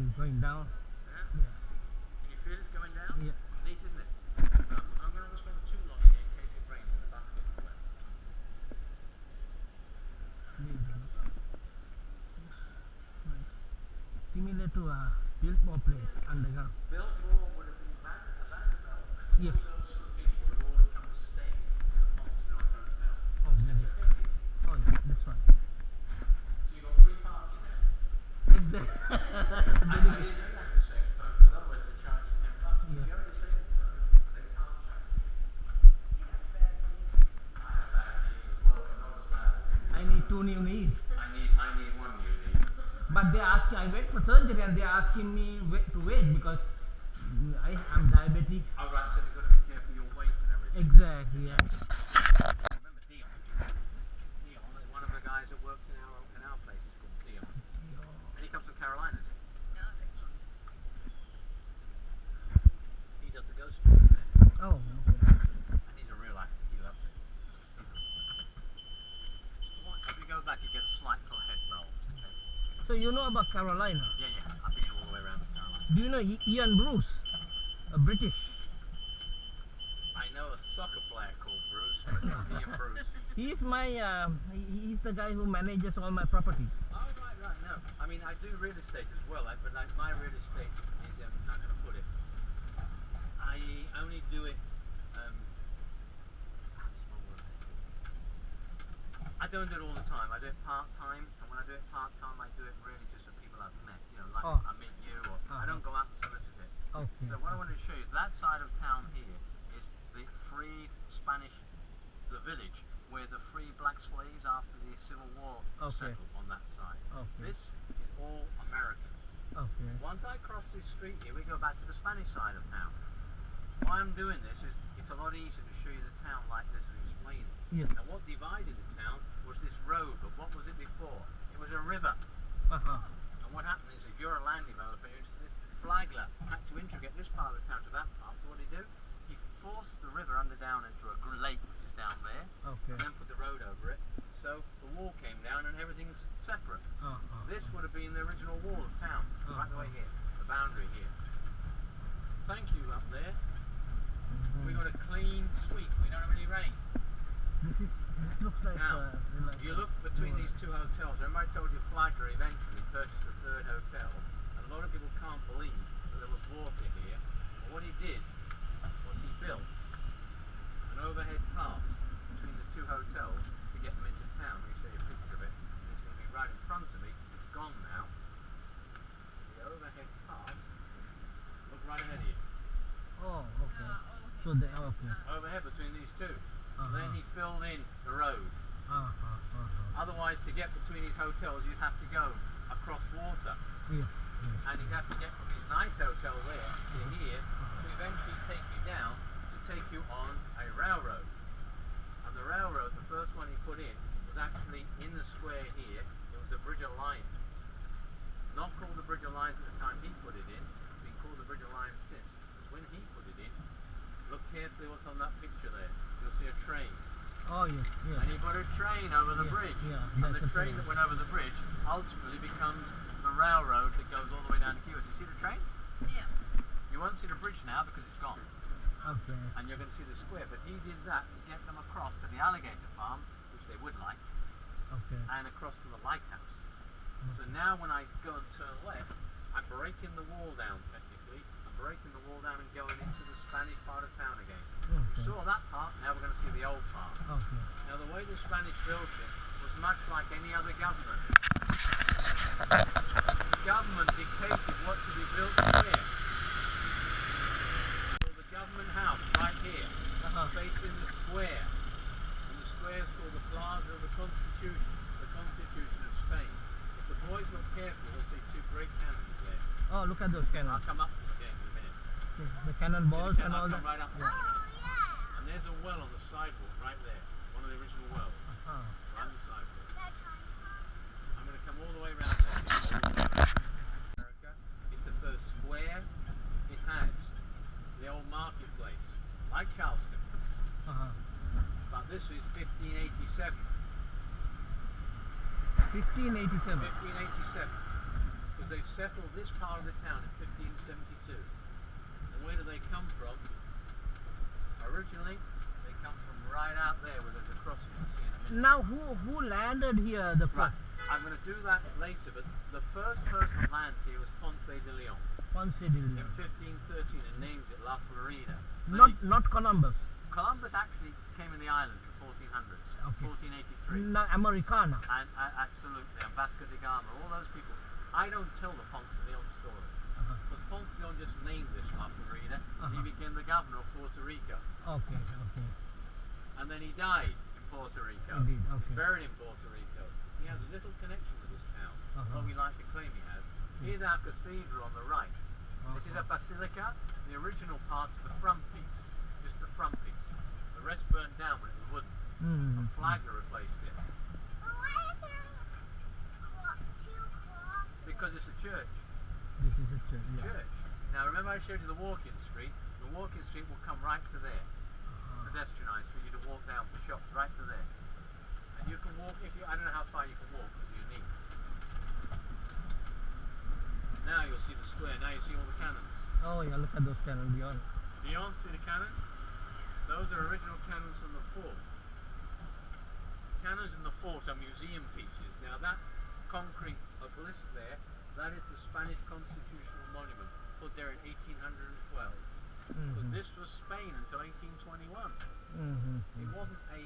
it's going down. Yeah? Yeah. Can you feel it's going down? Yeah. Neat, isn't it? So I'm going to spend too long here in case it rains and the basket is wet. Nice. Similar to a Biltmore place underground. Biltmore would have been Vanderbilt. Yes. Those sort of people would have all come to stay in the Continental Hotel. Oh, maybe. Oh, yeah, that's right. So you got free parking there. Exactly. I didn't know you had to save the phone, because otherwise they charge you $10. Yeah. If you already saved the phone, they can't charge you. I have bad knees as well, but not as bad as I need 2 new knees. I need one new knee. But they ask, I wait for surgery and they are asking me to wait because I am diabetic. Oh, right, so you've got to be careful your weight and everything. Exactly, yeah. Remember Dion? Dion, one of the guys that works in our place is called Dion. And he comes from Carolina. He does the ghost tours there. Oh, okay. And he's a real actor, he loves it. As we go back, you get a slight little head roll. Okay? So you know about Carolina? Yeah, I've been all the way around the Carolina. Do you know Ian Bruce? A British. I know a soccer player called Bruce, but not Ian Bruce. He's my, he's the guy who manages all my properties. Oh, right, no. I mean, I do real estate as well, but like my real estate is, how can I put it? I only do it, I don't do it all the time. I do it part-time, and when I do it part-time, I do it really just for people I've met. You know, like I meet you, or I don't go out and solicit it. Okay. So what I wanted to show you is that side of town here is the free Spanish, the village, where the free black slaves after the Civil War settled on that side. Okay. This is all American. Okay. Once I cross this street here, we go back to the Spanish side of town. Why I'm doing this is it's a lot easier to show you the town like this and explain it. Yes. Now what divided the town was this road, but what was it before? It was a river. And what happened is if you're a land developer, you're interested, Flagler had to integrate this part of the town to that part. So what did he do? He forced the river down into a lake which is down there, and then put the road over it. So the wall came down and everything's separate. This would have been the original wall of town, right the way here, the boundary here. Thank you up there. We got a clean sweep. We don't have any rain. This looks like now, you look between these two hotels. Remember I told you Flagler eventually purchased a third hotel, and a lot of people can't believe that there was water here. But what he did was he built an overhead pass between the two hotels to get them into town. Let me show you a picture of it. It's going to be right in front of me. It's gone now. The overhead pass. Look right ahead of you. Oh, okay. So they overhead between these two. Then he filled in the road. Otherwise, to get between these hotels, you'd have to go across water. And you'd have to get from this nice hotel there to here to eventually take you down to take you on a railroad. And the railroad, the first one he put in, was actually in the square here. It was a Bridge Alliance. Not called the Bridge Alliance at the time he put it in. It's been called the Bridge Alliance since. Because when he put it in, look carefully what's on that picture there. You'll see a train. Oh, yes, yes. And he put a train over the bridge. And the train that went over the bridge ultimately becomes the railroad that goes all the way down to Key West. You see the train? Yeah. You won't see the bridge now because it's gone. Okay. And you're going to see the square. But he did that to get them across to the alligator farm, which they would like, and across to the lighthouse. So now when I go and turn left, I'm breaking the wall down technically. I'm breaking the wall down and going into the Spanish part of town again. We saw that part, now we're going to see the old part. Now the way the Spanish built it was much like any other government. The government dictated what to be built where. So the government house right here, facing the square. And the square is called the Plaza of the Constitution of Spain. If the boys look carefully, they'll see two great cannons there. Oh, look at those cannons. I'll come up to them again in a minute. The cannonballs and all that. Right up to and there's a well on the sidewalk right there. One of the original wells. Right on the sidewalk. I'm going to come all the way around there. America is the first square it has. The old marketplace. Like Charleston. But this is 1587. 1587. 1587. Because because they settled this part of the town in 1572. And where do they come from? Originally, they come from right out there where there's a crossing you see in a minute. Now who landed here? The Right, I'm going to do that later, but the first person that lands here was Ponce de Leon. Ponce de In Leon. 1513 and names it La Florida. Not Columbus. Columbus actually came in the island in 1400s, Okay. 1483. No, Americana. And absolutely, and Vasco da Gama, all those people. I don't tell the Ponce de Leon story. Because Ponce de Leon just named this La Florida, and he became the governor of Puerto Rico. Okay. And then he died in Puerto Rico. Indeed, okay. Buried in Puerto Rico. He has a little connection with this town, what we like to claim he has. Here's our cathedral on the right. This is a basilica, the original part of the front piece, just the front piece. The rest burnt down when it was wooden. A flagger replaced it. Why is there two crosses? Because it's a church. This is a church. Yeah. Church. Now remember I showed you the walk-in street? The walk-in street will come right to there. Pedestrianised for you to walk down for shops right to there. And you can walk, if you, I don't know how far you can walk with your knees. Now you'll see the square, now you see all the cannons. Oh yeah, look at those cannons beyond. Beyond, see the cannon? Those are original cannons from the fort. Cannons in the fort are museum pieces. Now that concrete obelisk there, that is the Spanish constitutional monument, put there in 1812. Because this was Spain until 1821. It wasn't a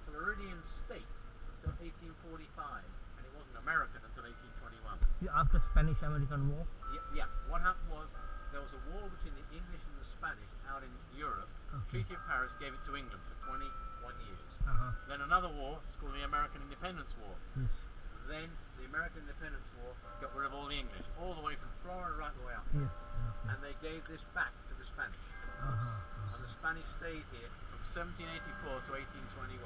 Floridian state until 1845, and it wasn't American until 1821. After Spanish-American War? Yeah. What happened was, there was a war between the English and the Spanish out in Europe. Treaty of Paris gave it to England for 21 years. Then another war, it's called the American Independence War. Then the American Independence War got rid of all the English, all the way from Florida right the way up. And they gave this back to the Spanish. And the Spanish stayed here from 1784 to 1821,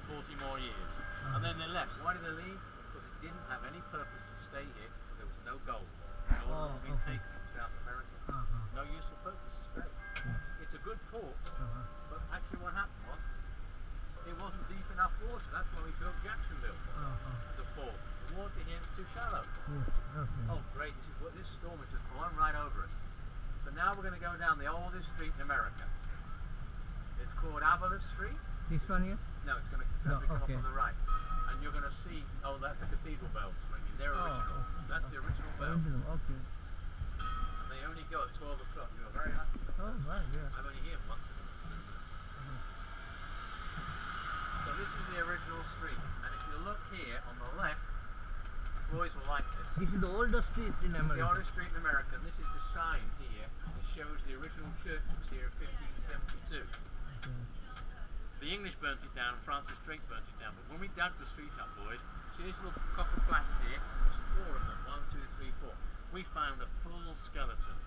40 more years. And then they left. Why did they leave? Because it didn't have any purpose to stay here. There was no gold. Gold had been taken from South America. No useful purpose to stay. It's a good port, but actually what happened was, it wasn't deep enough water. That's why we built Jacksonville as a port. The water here is too shallow. Oh great, this storm has just blown right over us. So now we're going to go down the oldest street in America. It's called Avila Street. This one here? No, it's going to come up on the right. And you're going to see, oh that's the cathedral bells ringing. They're original. That's the original bell. Okay. And they only go at 12 o'clock. You're very happy. Oh, right, yeah. I've only heard once. So this is the original street. And if you look here on the left, boys will like this. This is the oldest street in It's America. the oldest street in America. And this is the sign here that shows the original church was here in 1572. The English burnt it down and Francis Drake burnt it down. But when we dug the street up, boys, see these little copper plaques here? There's 4 of them. 1, 2, 3, 4. We found a full skeleton.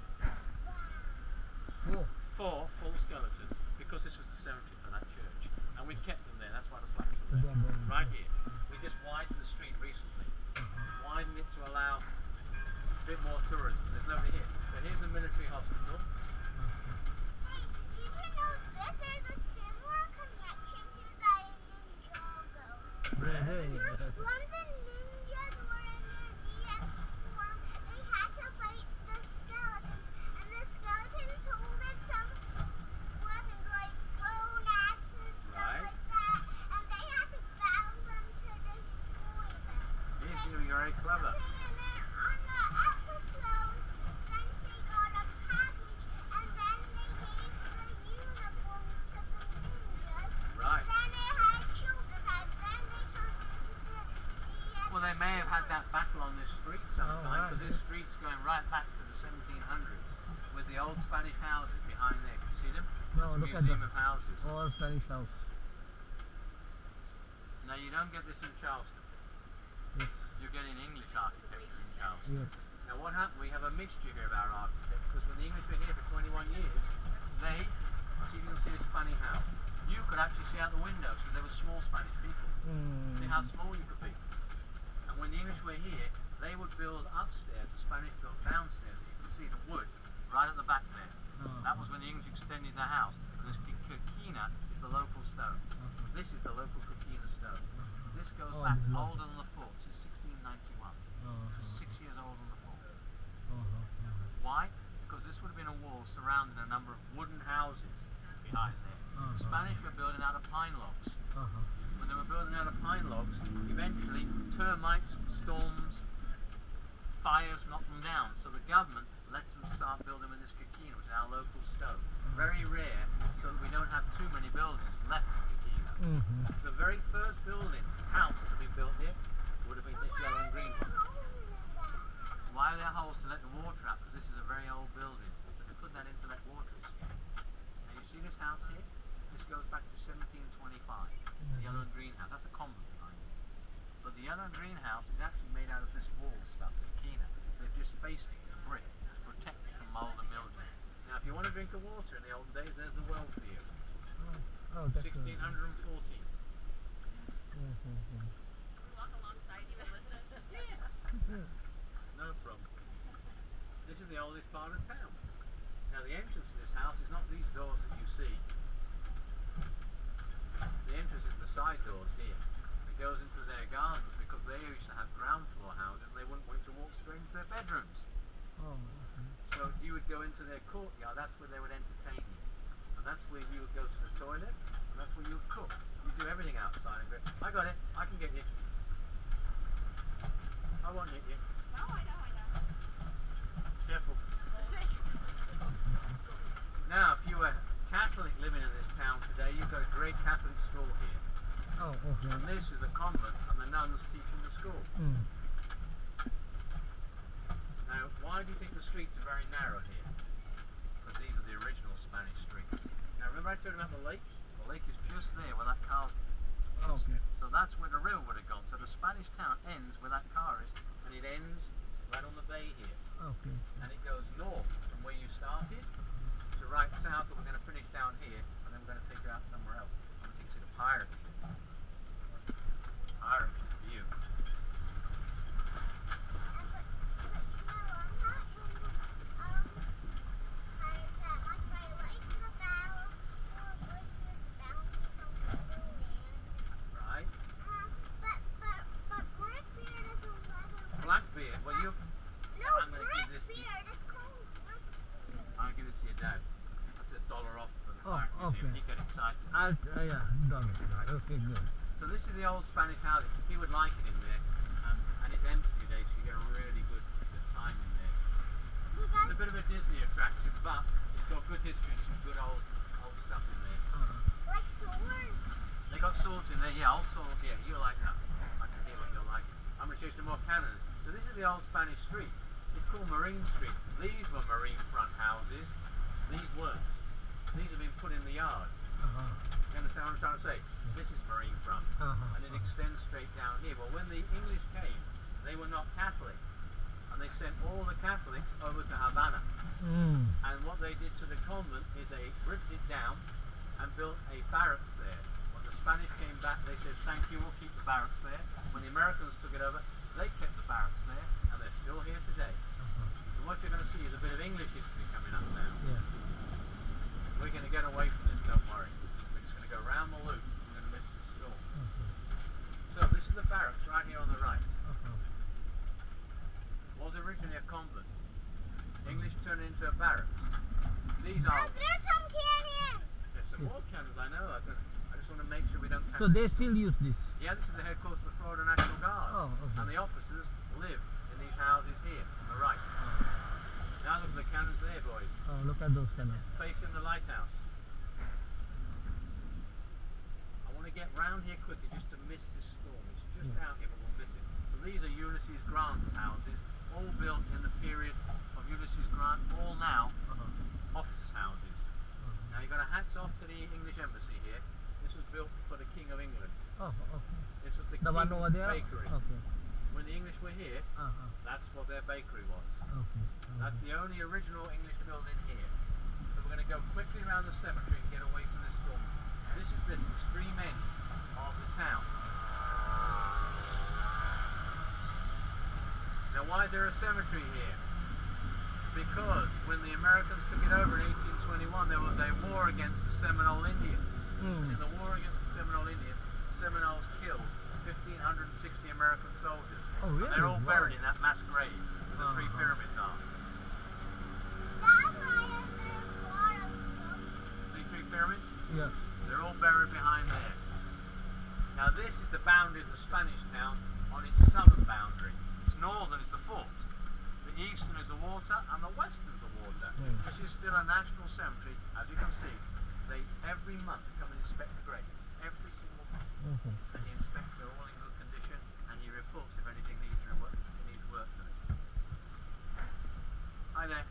4 full skeletons, because this was the cemetery for that church. And we've kept them there. That's why the plaques are there. Right here. We just widened the street recently. Widened it to allow a bit more tourism. There's nobody here. So here's the military hospital. Did you know this? There's a similar connection to the Ninjago. When the ninjas were in their DS form, they had to fight the skeletons, and the skeletons holded some weapons like bone axes, stuff like that, and they had to battle them to destroy them. You're very clever. And then on the episode, Sensei got a package, and then they gave the uniforms to the ninjas. Right. Then it had children heads, then they turned into the DS. Well, they may have had that battle on this street sometime, because this street's going right back to the 1700s, with the old Spanish houses behind there. Can you see them? No, That's look a at museum them. of houses. All Spanish house. Now, you don't get this in Charleston. You're getting English architects in Charleston. Now, what happened? We have a mixture here of our architects, because when the English were here for 21 years, they, so you can see this funny house. You could actually see out the windows, because they were small Spanish people. See how small you could be. And when the English were here, they would build upstairs, the Spanish built downstairs. You can see the wood right at the back there. That was when the English extended their house. And this coquina is the local stone. This is the local coquina stone. This goes back older than the fort. This is 1691. So 6 years older than the fort. fires knock them down. So the government lets them start building with this coquina, which is our local stone. Very rare, so that we don't have too many buildings left in coquina. The very first building, house that had been built here, would have been this yellow and green one. Why are there holes to let the water out? Because this is a very old building. So they put that in to let water escape. Now you see this house here? This goes back to 1725. The yellow and green house. That's a convent behind it. But the yellow and green house is actually made out of this wall stuff, the coquina. They've just faced it with a brick to protect it from mold and mildew. Now if you want to drink the water in the olden days, there's the well for you. 1640. Walk alongside you and listen. No problem. This is the oldest part of town. Now the entrance to this house is not these doors that you see. The entrance is the side doors here. It goes into their gardens because they used to have ground floor houses and they wouldn't want you to walk straight into their bedrooms. So you would go into their courtyard, that's where they would entertain you. And that's where you would go to the toilet, and that's where you would cook. You do everything outside of it. I got it, I can get you. I won't hit you. No, I know. Careful. Now, if you were Catholic living in this town today, you've got a great Catholic school here. And this is a convent, and the nuns teaching the school. Now, why do you think the streets are very narrow here? Because these are the original Spanish streets. Now, remember I told you about the lake? The lake is just there where that car is. So that's where the river would have gone. So the Spanish town ends where that car is, and it ends right on the bay here. And it goes north from where you started to right south, and we're going to finish down here, and then we're going to take you out somewhere else. And we can see the pirate view. Blackbeard, well you... I'm going to give this to you. I'll give this to your dad. That's $1 off for the Pirate Museum. He got excited. Okay, good. So this is the old Spanish house. He would like it in there. And it's empty today, so you get a really good time in there. It's a bit of a Disney attraction, but it's got good history and some good old stuff in there. Like swords. They got swords in there, yeah, old swords, yeah. You'll like that. I can hear what you'll like. I'm going to show you some more cannons. So this is the old Spanish street. It's called Marine Street. These were marine front houses. These weren't. These have been put in the yard. You understand what I'm trying to say? This is marine front. And it extends straight down here. Well, when the English came, they were not Catholic. And they sent all the Catholics over to Havana. And what they did to the convent is they ripped it down and built a barracks there. When the Spanish came back, they said, thank you, we'll keep the barracks there. When the Americans took it over, they kept the barracks there, and they're still here today. So what you're going to see is a bit of English history coming up now. We're going to get away from this, don't worry. We're just going to go round the loop. We're going to miss the storm. So this is the barracks right here on the right. Was originally a convent. English turned it into a barracks. These are... There's some cannons. There's some more cannons, I know. I just want to make sure we don't catch So they still use this? Yeah, this is the headquarters of the Florida National Guard. And the officers live in these houses here, on the right. Now look at the cannons there, boys. Look at those cannons. Facing the lighthouse. I want to get round here quickly just to miss this storm. It's just out here, but we'll miss it. So these are Ulysses Grant's houses, all built in the period of Ulysses Grant, all now officers' houses. Now you've got a hats off to the English embassy here. This was built for the King of England. This was the one over King's there? bakery. When the English were here, that's what their bakery was. That's the only original English building here. So we're going to go quickly around the cemetery and get away from this storm. This is the extreme end of the town. Now why is there a cemetery here? Because when the Americans took it over in 1821, there was a war against the Seminole Indians. In the war against the Seminole Indians, Seminoles killed 1,560 American soldiers. Really? And they're all buried in that mass grave where the three pyramids are. That's why there's a lot of stuff. See three pyramids? Yeah. They're all buried behind there. Now this is the boundary of the Spanish town on its southern boundary. Its northern is the fort. on the west of the water. This is still a national cemetery, as you can see. They every month come and inspect the graves, every single month. And he inspects they're all in good condition, and he reports if anything needs work to it. Hi there.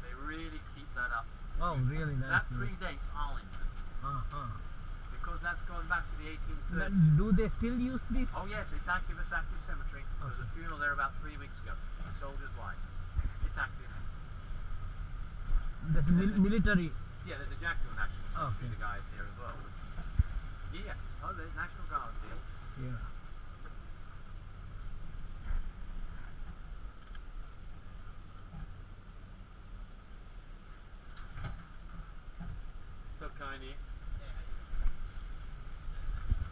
They really keep that up. Oh, really? That predates Arlington. Because that's going back to the 1830s. Do they still use this? Oh yes, it's active as active cemetery. There was a funeral there about 3 weeks ago. A soldier's wife. It's active. That's military. Yeah, there's a Jackson National Cemetery, the guys here as well. Yeah, oh, there's National Guard here. Yeah. So kind of.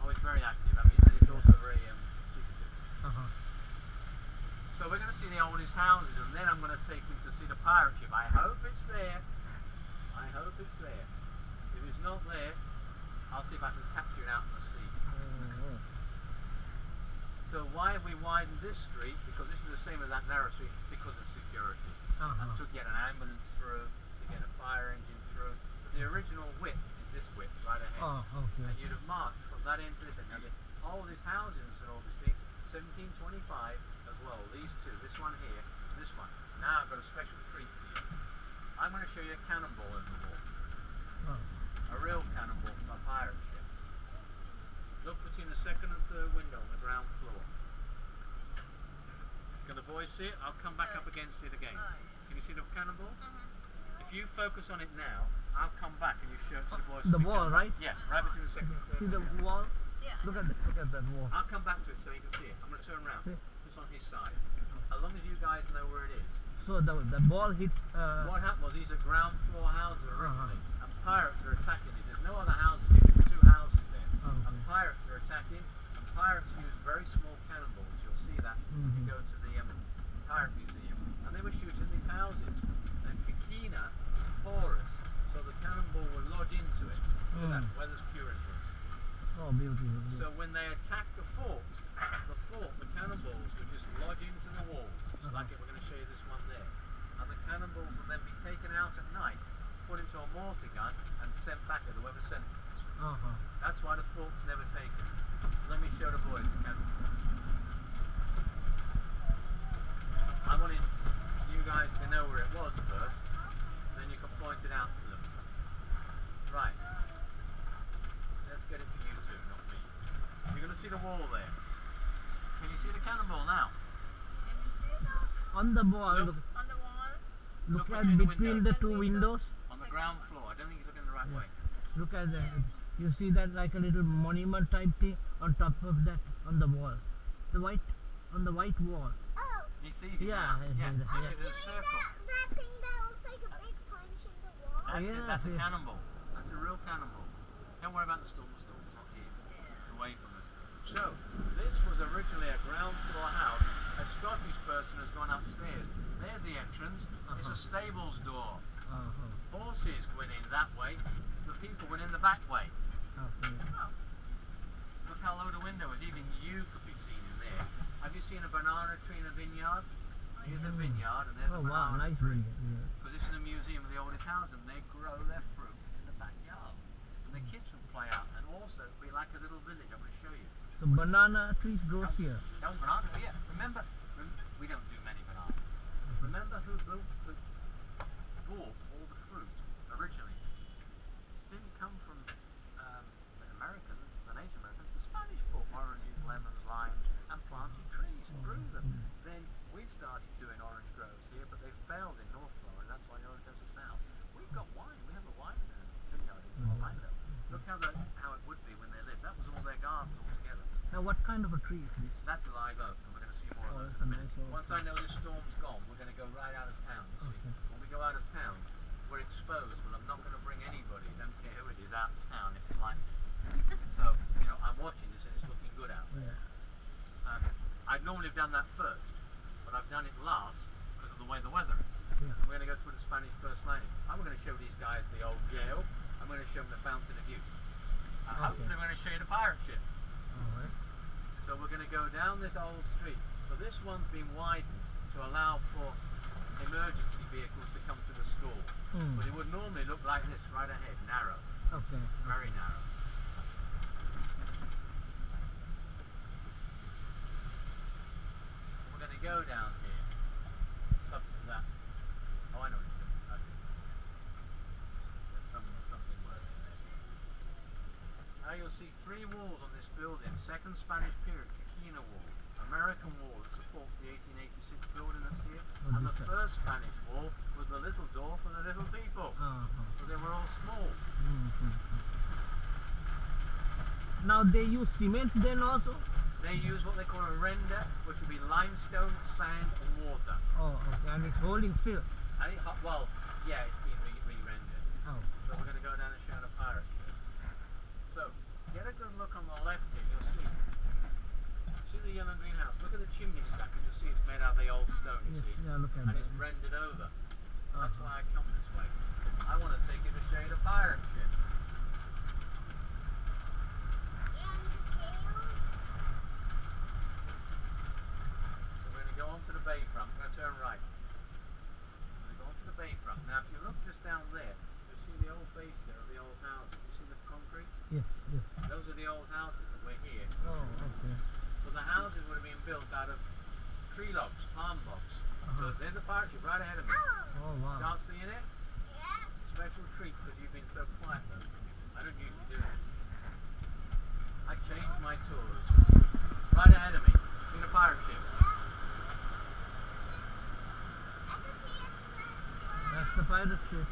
Oh, it's very active. I mean, and it's also very secretive. So we're going to see the oldest houses, and then I'm going to take him to see the pirate ship. I hope it's there. I hope it's there. If it's not there, I'll see if I can capture it out in the sea. So why have we widened this street? Because this is the same as that narrow street because of security. And to get an ambulance through, to get a fire engine through. But the original width is this width right ahead. And you'd have marked from that end to this end. Now, all these houses in St. Augustine, 1725 as well. These two, this one here, this one. Now I've got a special treat for you. I'm going to show you a cannonball in the wall. A real cannonball from a pirate ship. Look between the second and third window on the ground floor. Can the boys see it? I'll come back up against it again. Can you see the cannonball? If you focus on it now, I'll come back and you show it to the boys. The wall, right? Yeah, right between the second and third See the window. wall? Yeah. Look at that wall. I'll come back to it so you can see it. I'm going to turn around. It's on his side. As long as you guys know where it is. So the ball hit. What happened was these are ground floor houses originally, and pirates are attacking these. There's no other houses. There's two houses there, and pirates are attacking. And pirates use very small cannonballs. You'll see that if you go to the pirate museum. And they were shooting these houses. And Kikina is porous, so the cannonball will lodge into it. Look at that, weather's pure into this. Oh, beautiful. So when they attack the cannonballs would just lodge into the walls, like it. We're going to show you this one there. And the cannonballs will then be taken out at night, put into a mortar gun, and sent back at whoever sent them. That's why the fort's never taken. Let me show the boys the cannonball. I wanted you guys to know where it was first, then you can point it out to them. Right. Let's get it for you two, not me. You're going to see the wall there. Can you see the cannonball now? Can you see it though? On the wall. Look. On the wall? Look at between the between the two windows. On the ground floor. I don't think you're looking the right way. Look at that. You see that like a little monument type thing on top of that on the wall. The white on the white wall. Oh, He sees it Yeah, now. yeah, Yeah, yeah. this is a circle. that thing that looks like a big punch in the wall. That's it. That's a Yeah. cannonball. That's a real cannonball. Don't worry about the storm. The storm's not here. It's away from us. So, this was originally a ground floor house. A Scottish person has gone upstairs. There's the entrance. It's a stables door. Horses went in that way. The people went in the back way. Look how low the window is. Even you could be seen in there. Have you seen a banana tree in a vineyard? Here's a vineyard and there's a wow, banana nice tree. window. Because this is a museum of the oldest house, and they grow their fruit in the backyard. And the kids will play out, and also it'll be like a little village. I'm going to show you. So banana trees grows here. That was banana. Yeah, remember, we don't do many bananas. Remember who bought all the fruit originally? It didn't come from the Americans, the Native Americans. The Spanish bought oranges, lemons, limes, and planted trees and grew them. Then we started doing orange groves here, but they failed in North Florida, and that's why the orange goes to south. We've got wine. We have a wine vineyard in Orlando. Look how it would be when they lived. That was all their gardens all together. Now what kind of a tree is this? That's a live oak, and we're going to see more of those that's in a a minute. nice oak. Once I know this storm's gone, we're going to go right out of town, you see. When we go out of town, we're exposed. Well, I'm not going to bring anybody, don't care who it is, out of town if it's like so, I'm watching this and it's looking good out there. I'd normally have done that first, but I've done it last because of the way the weather is. We're going to go to the Spanish First Lady. I'm going to show these guys the old jail. I'm going to show them the Fountain of Youth. Hopefully we're going to show you the pirate ship. Alright. So we're going to go down this old street. So this one's been widened to allow for emergency vehicles to come to the school. But it would normally look like this, right ahead, narrow. Okay. Very narrow. We're going to go down here. Something that. Oh, I know what it's doing. I see. There's something working there. Now you'll see three walls on this building. Second Spanish period, Quina wall. American wall that supports the 1886 building that's here. And the first Spanish wall was the little door for the little people. So they were all small. Now they use cement then also? They use what they call a render, which would be limestone, sand and water. Oh, okay. And it's holding still? And it, well, yeah, it's been re-rendered. Oh. So we're going to go down and show the pirate ship. So, get a good look on the left here, you'll see. See the yellow and green house? Look at the chimney stack and you'll see it's made out of the old stone, you see? Yeah, look at and that. It's rendered over. That's why I come this way. I want to take you to show you the pirate ship. So we're going to go onto the bayfront. We're going to turn right. We're going to go onto the bayfront. Now if you look just down there, you'll see the old base there of the old houses. You see the concrete? Yes, yes. Those are the old houses that were here. Oh, okay. So the houses would have been built out of tree logs, palm logs. So there's a pirate ship right ahead of me. Oh, wow. Start seeing it? Yeah. Special treat because you've been so quiet though. I don't usually do this. I changed my tours. Right ahead of me. See the pirate ship? That's the pirate ship.